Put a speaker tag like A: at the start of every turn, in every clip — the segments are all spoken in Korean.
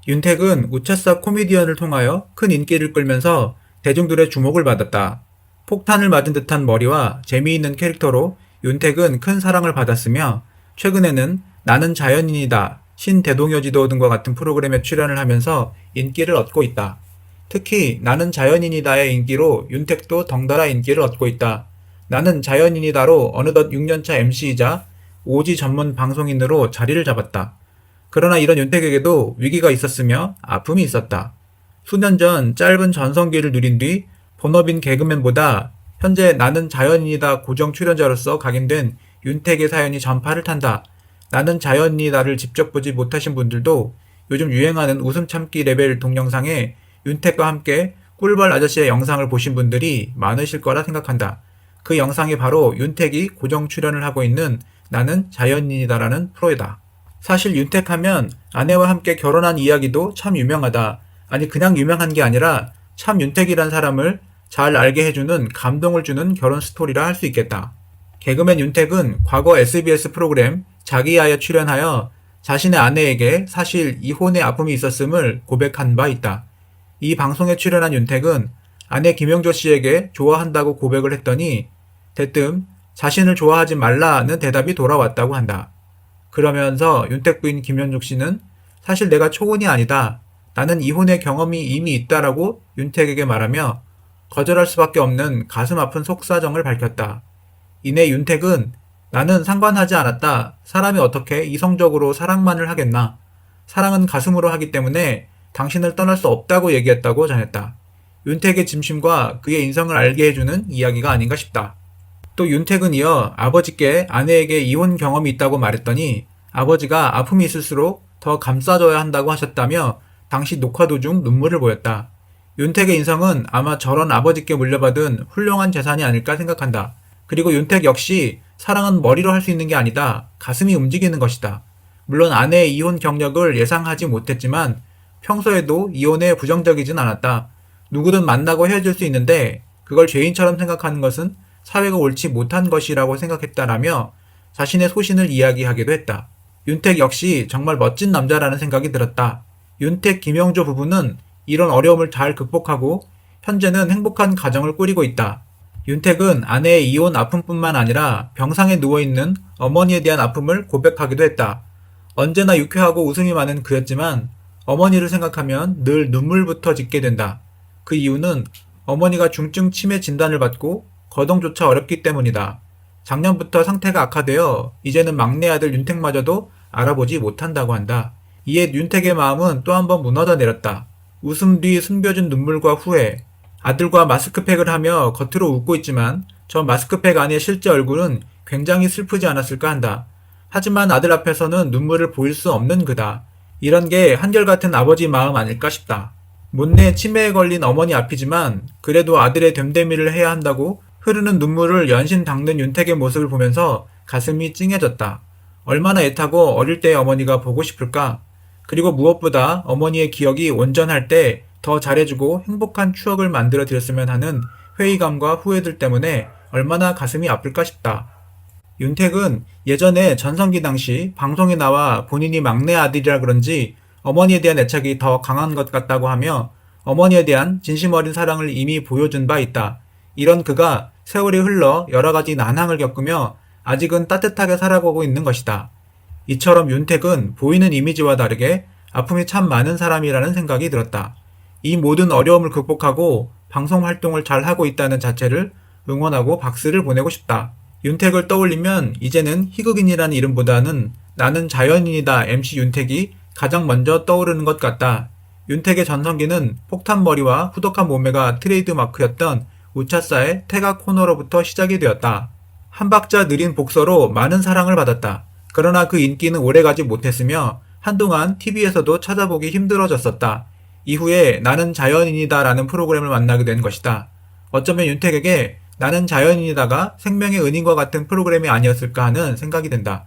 A: 윤택은 우차사 코미디언을 통하여 큰 인기를 끌면서 대중들의 주목을 받았다. 폭탄을 맞은 듯한 머리와 재미있는 캐릭터로 윤택은 큰 사랑을 받았으며 최근에는 나는 자연인이다, 신대동여지도 등과 같은 프로그램에 출연을 하면서 인기를 얻고 있다. 특히 나는 자연인이다의 인기로 윤택도 덩달아 인기를 얻고 있다. 나는 자연인이다로 어느덧 6년차 MC이자 오지 전문 방송인으로 자리를 잡았다. 그러나 이런 윤택에게도 위기가 있었으며 아픔이 있었다. 수년 전 짧은 전성기를 누린 뒤 본업인 개그맨보다 현재 나는 자연인이다 고정 출연자로서 각인된 윤택의 사연이 전파를 탄다. 나는 자연인이다를 직접 보지 못하신 분들도 요즘 유행하는 웃음 참기 레벨 동영상에 윤택과 함께 꿀벌 아저씨의 영상을 보신 분들이 많으실 거라 생각한다. 그 영상이 바로 윤택이 고정 출연을 하고 있는 나는 자연인이다라는 프로이다. 사실 윤택하면 아내와 함께 결혼한 이야기도 참 유명하다. 아니 그냥 유명한 게 아니라 참 윤택이란 사람을 잘 알게 해주는 감동을 주는 결혼 스토리라 할 수 있겠다. 개그맨 윤택은 과거 SBS 프로그램 자기야에 출연하여 자신의 아내에게 사실 이혼의 아픔이 있었음을 고백한 바 있다. 이 방송에 출연한 윤택은 아내 김영조 씨에게 좋아한다고 고백을 했더니 대뜸 자신을 좋아하지 말라는 대답이 돌아왔다고 한다. 그러면서 윤택 부인 김현숙 씨는 사실 내가 초혼이 아니다. 나는 이혼의 경험이 이미 있다라고 윤택에게 말하며 거절할 수밖에 없는 가슴 아픈 속사정을 밝혔다. 이내 윤택은 나는 상관하지 않았다. 사람이 어떻게 이성적으로 사랑만을 하겠나. 사랑은 가슴으로 하기 때문에 당신을 떠날 수 없다고 얘기했다고 전했다. 윤택의 진심과 그의 인성을 알게 해주는 이야기가 아닌가 싶다. 또 윤택은 이어 아버지께 아내에게 이혼 경험이 있다고 말했더니 아버지가 아픔이 있을수록 더 감싸줘야 한다고 하셨다며 당시 녹화 도중 눈물을 보였다. 윤택의 인성은 아마 저런 아버지께 물려받은 훌륭한 재산이 아닐까 생각한다. 그리고 윤택 역시 사랑은 머리로 할 수 있는 게 아니다. 가슴이 움직이는 것이다. 물론 아내의 이혼 경력을 예상하지 못했지만 평소에도 이혼에 부정적이진 않았다. 누구든 만나고 헤어질 수 있는데 그걸 죄인처럼 생각하는 것은 사회가 옳지 못한 것이라고 생각했다라며 자신의 소신을 이야기하기도 했다. 윤택 역시 정말 멋진 남자라는 생각이 들었다. 윤택 김영조 부부는 이런 어려움을 잘 극복하고 현재는 행복한 가정을 꾸리고 있다. 윤택은 아내의 이혼 아픔뿐만 아니라 병상에 누워있는 어머니에 대한 아픔을 고백하기도 했다. 언제나 유쾌하고 웃음이 많은 그였지만 어머니를 생각하면 늘 눈물부터 짓게 된다. 그 이유는 어머니가 중증 치매 진단을 받고 거동조차 어렵기 때문이다. 작년부터 상태가 악화되어 이제는 막내 아들 윤택마저도 알아보지 못한다고 한다. 이에 윤택의 마음은 또 한 번 무너져 내렸다. 웃음 뒤 숨겨진 눈물과 후회. 아들과 마스크팩을 하며 겉으로 웃고 있지만 저 마스크팩 안의 실제 얼굴은 굉장히 슬프지 않았을까 한다. 하지만 아들 앞에서는 눈물을 보일 수 없는 그다. 이런 게 한결같은 아버지 마음 아닐까 싶다. 못내 치매에 걸린 어머니 앞이지만 그래도 아들의 됨됨이를 해야 한다고 흐르는 눈물을 연신 닦는 윤택의 모습을 보면서 가슴이 찡해졌다. 얼마나 애타고 어릴 때의 어머니가 보고 싶을까? 그리고 무엇보다 어머니의 기억이 온전할 때 더 잘해주고 행복한 추억을 만들어 드렸으면 하는 회의감과 후회들 때문에 얼마나 가슴이 아플까 싶다. 윤택은 예전에 전성기 당시 방송에 나와 본인이 막내 아들이라 그런지 어머니에 대한 애착이 더 강한 것 같다고 하며 어머니에 대한 진심 어린 사랑을 이미 보여준 바 있다. 이런 그가 세월이 흘러 여러 가지 난항을 겪으며 아직은 따뜻하게 살아가고 있는 것이다. 이처럼 윤택은 보이는 이미지와 다르게 아픔이 참 많은 사람이라는 생각이 들었다. 이 모든 어려움을 극복하고 방송 활동을 잘 하고 있다는 자체를 응원하고 박수를 보내고 싶다. 윤택을 떠올리면 이제는 희극인이라는 이름보다는 나는 자연인이다 MC 윤택이 가장 먼저 떠오르는 것 같다. 윤택의 전성기는 폭탄머리와 후덕한 몸매가 트레이드 마크였던 우차사의 태가 코너로부터 시작이 되었다. 한 박자 느린 복서로 많은 사랑을 받았다. 그러나 그 인기는 오래가지 못했으며 한동안 TV에서도 찾아보기 힘들어졌었다. 이후에 나는 자연인이다 라는 프로그램을 만나게 된 것이다. 어쩌면 윤택에게 나는 자연인이다가 생명의 은인과 같은 프로그램이 아니었을까 하는 생각이 든다.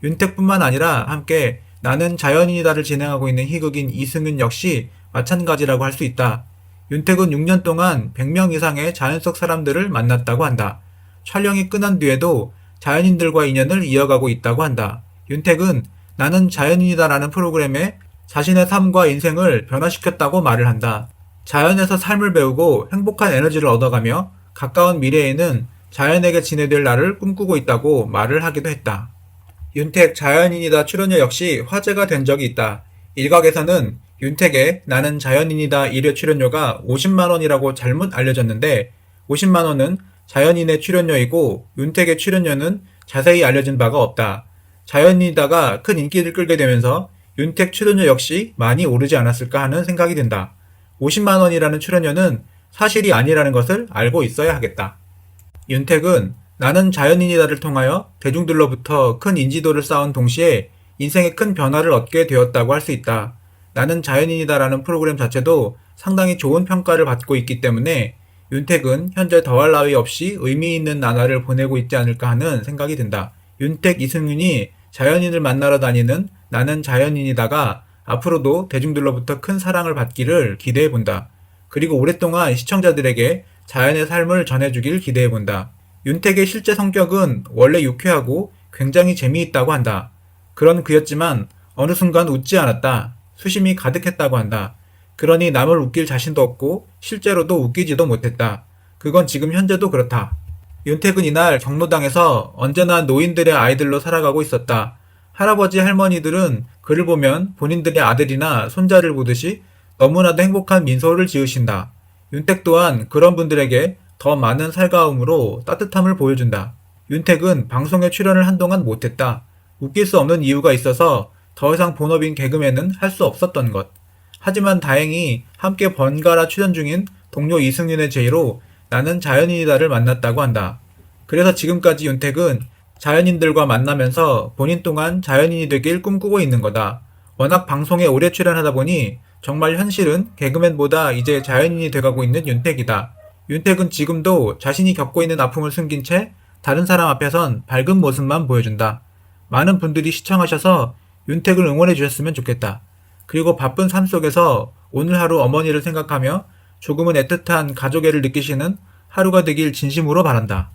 A: 윤택뿐만 아니라 함께 나는 자연인이다를 진행하고 있는 희극인 이승윤 역시 마찬가지라고 할 수 있다. 윤택은 6년 동안 100명 이상의 자연 속 사람들을 만났다고 한다. 촬영이 끝난 뒤에도 자연인들과 인연을 이어가고 있다고 한다. 윤택은 나는 자연인이다라는 프로그램에 자신의 삶과 인생을 변화시켰다고 말을 한다. 자연에서 삶을 배우고 행복한 에너지를 얻어가며 가까운 미래에는 자연에게 지내될 날을 꿈꾸고 있다고 말을 하기도 했다. 윤택 자연인이다 출연료 역시 화제가 된 적이 있다. 일각에서는 윤택의 나는 자연인이다 1회 출연료가 50만 원이라고 잘못 알려졌는데 50만 원은 자연인의 출연료이고 윤택의 출연료는 자세히 알려진 바가 없다. 자연인이다가 큰 인기를 끌게 되면서 윤택 출연료 역시 많이 오르지 않았을까 하는 생각이 든다. 50만 원이라는 출연료는 사실이 아니라는 것을 알고 있어야 하겠다. 윤택은 나는 자연인이다를 통하여 대중들로부터 큰 인지도를 쌓은 동시에 인생에 큰 변화를 얻게 되었다고 할 수 있다. 나는 자연인이다라는 프로그램 자체도 상당히 좋은 평가를 받고 있기 때문에 윤택은 현재 더할 나위 없이 의미 있는 나날을 보내고 있지 않을까 하는 생각이 든다. 윤택, 이승윤이 자연인을 만나러 다니는 나는 자연인이다가 앞으로도 대중들로부터 큰 사랑을 받기를 기대해 본다. 그리고 오랫동안 시청자들에게 자연의 삶을 전해주길 기대해 본다. 윤택의 실제 성격은 원래 유쾌하고 굉장히 재미있다고 한다. 그런 그였지만 어느 순간 웃지 않았다. 수심이 가득했다고 한다. 그러니 남을 웃길 자신도 없고 실제로도 웃기지도 못했다. 그건 지금 현재도 그렇다. 윤택은 이날 경로당에서 언제나 노인들의 아이들로 살아가고 있었다. 할아버지 할머니들은 그를 보면 본인들의 아들이나 손자를 보듯이 너무나도 행복한 민소를 지으신다. 윤택 또한 그런 분들에게 더 많은 살가움으로 따뜻함을 보여준다. 윤택은 방송에 출연을 한동안 못했다. 웃길 수 없는 이유가 있어서 더 이상 본업인 개그맨은 할 수 없었던 것. 하지만 다행히 함께 번갈아 출연 중인 동료 이승윤의 제의로 나는 자연인이다를 만났다고 한다. 그래서 지금까지 윤택은 자연인들과 만나면서 본인 또한 자연인이 되길 꿈꾸고 있는 거다. 워낙 방송에 오래 출연하다 보니 정말 현실은 개그맨보다 이제 자연인이 돼가고 있는 윤택이다. 윤택은 지금도 자신이 겪고 있는 아픔을 숨긴 채 다른 사람 앞에선 밝은 모습만 보여준다. 많은 분들이 시청하셔서 윤택을 응원해 주셨으면 좋겠다. 그리고 바쁜 삶 속에서 오늘 하루 어머니를 생각하며 조금은 애틋한 가족애를 느끼시는 하루가 되길 진심으로 바란다.